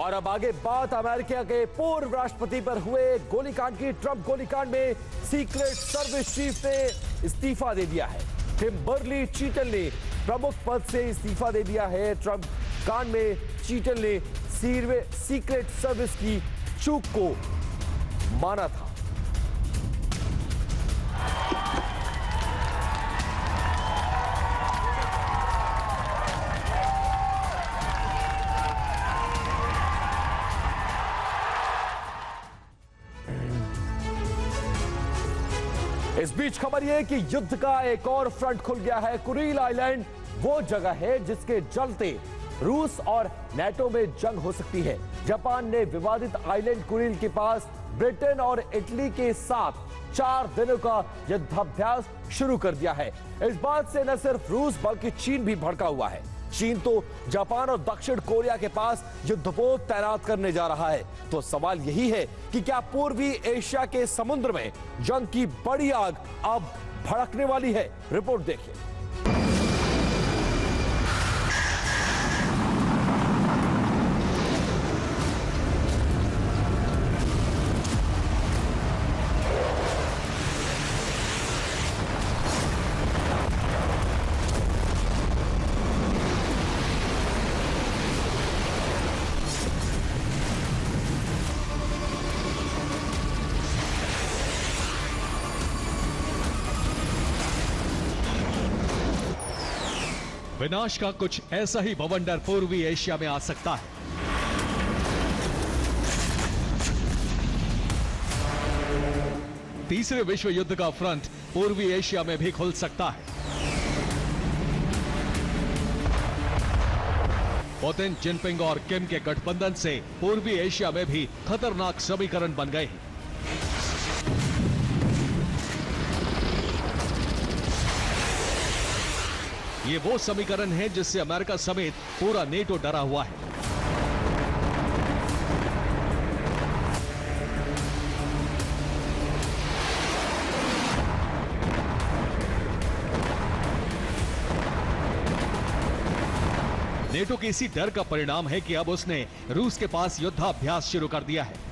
और अब आगे बात अमेरिका के पूर्व राष्ट्रपति पर हुए गोलीकांड की। ट्रंप गोलीकांड में सीक्रेट सर्विस चीफ ने इस्तीफा दे दिया है। किम्बर्ली चीटल ने प्रमुख पद से इस्तीफा दे दिया है। ट्रंप कांड में चीटल ने सीक्रेट सर्विस की चूक को माना था। इस बीच खबर यह कि युद्ध का एक और फ्रंट खुल गया है। कुरील आइलैंड वो जगह है जिसके चलते रूस और नाटो में जंग हो सकती है। जापान ने विवादित आइलैंड कुरील के पास ब्रिटेन और इटली के साथ 4 दिनों का युद्धाभ्यास शुरू कर दिया है। इस बात से न सिर्फ रूस बल्कि चीन भी भड़का हुआ है। चीन तो जापान और दक्षिण कोरिया के पास युद्धपोत तैनात करने जा रहा है। तो सवाल यही है कि क्या पूर्वी एशिया के समुद्र में जंग की बड़ी आग अब भड़कने वाली है? रिपोर्ट देखिए। विनाश का कुछ ऐसा ही बवंडर पूर्वी एशिया में आ सकता है। तीसरे विश्व युद्ध का फ्रंट पूर्वी एशिया में भी खुल सकता है। पुतिन, जिनपिंग और किम के गठबंधन से पूर्वी एशिया में भी खतरनाक समीकरण बन गए हैं। ये वो समीकरण है जिससे अमेरिका समेत पूरा नेटो डरा हुआ है। नेटो के इसी डर का परिणाम है कि अब उसने रूस के पास युद्धाभ्यास शुरू कर दिया है।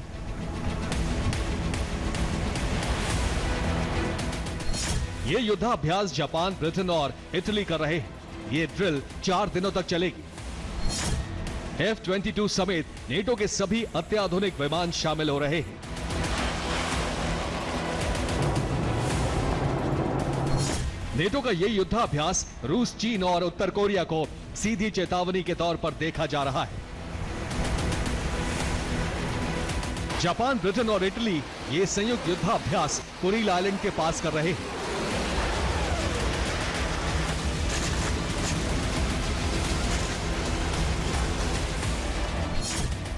ये युद्धाभ्यास जापान, ब्रिटेन और इटली कर रहे हैं। ये ड्रिल 4 दिनों तक चलेगी। F-22 समेत नेटो के सभी अत्याधुनिक विमान शामिल हो रहे हैं। नेटो का यह युद्धाभ्यास रूस, चीन और उत्तर कोरिया को सीधी चेतावनी के तौर पर देखा जा रहा है। जापान, ब्रिटेन और इटली ये संयुक्त युद्धाभ्यास कुरील आइलैंड के पास कर रहे हैं।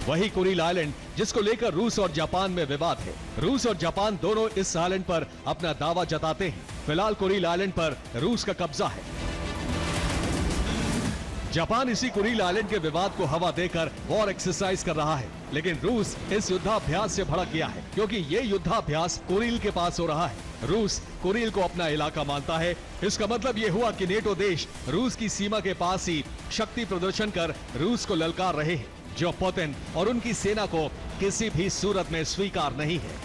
वही कुरील आइलैंड जिसको लेकर रूस और जापान में विवाद है। रूस और जापान दोनों इस आइलैंड पर अपना दावा जताते हैं। फिलहाल कुरील आइलैंड पर रूस का कब्जा है। जापान इसी कुरील आइलैंड के विवाद को हवा देकर वॉर एक्सरसाइज कर रहा है, लेकिन रूस इस युद्धाभ्यास से भड़क गया है क्योंकि ये युद्धाभ्यास कुरील के पास हो रहा है। रूस कुरील को अपना इलाका मानता है। इसका मतलब ये हुआ कि नेटो देश रूस की सीमा के पास ही शक्ति प्रदर्शन कर रूस को ललकार रहे हैं, जो पुतिन और उनकी सेना को किसी भी सूरत में स्वीकार नहीं है।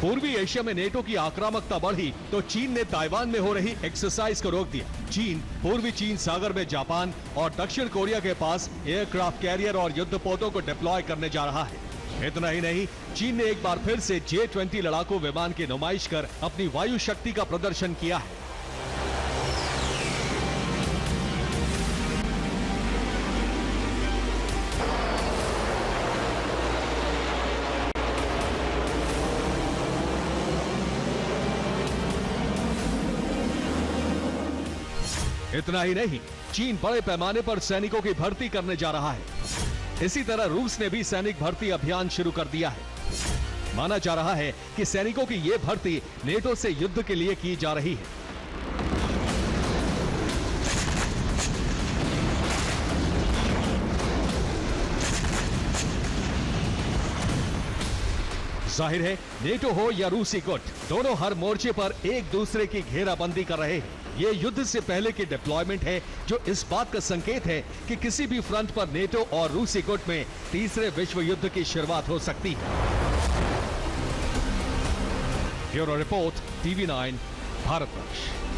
पूर्वी एशिया में नेटो की आक्रामकता बढ़ी तो चीन ने ताइवान में हो रही एक्सरसाइज को रोक दिया। चीन पूर्वी चीन सागर में जापान और दक्षिण कोरिया के पास एयरक्राफ्ट कैरियर और युद्धपोतों को डिप्लॉय करने जा रहा है। इतना ही नहीं, चीन ने एक बार फिर से J-20 लड़ाकू विमान की नुमाइश कर अपनी वायु शक्ति का प्रदर्शन किया है। इतना ही नहीं, चीन बड़े पैमाने पर सैनिकों की भर्ती करने जा रहा है। इसी तरह रूस ने भी सैनिक भर्ती अभियान शुरू कर दिया है। माना जा रहा है कि सैनिकों की यह भर्ती नेटो से युद्ध के लिए की जा रही है। जाहिर है नेटो हो या रूसी गुट, दोनों हर मोर्चे पर एक दूसरे की घेराबंदी कर रहे हैं। ये युद्ध से पहले की डिप्लॉयमेंट है जो इस बात का संकेत है कि किसी भी फ्रंट पर नेटो और रूसी गुट में तीसरे विश्व युद्ध की शुरुआत हो सकती है। Bureau report, TV9, Bharatvarsh.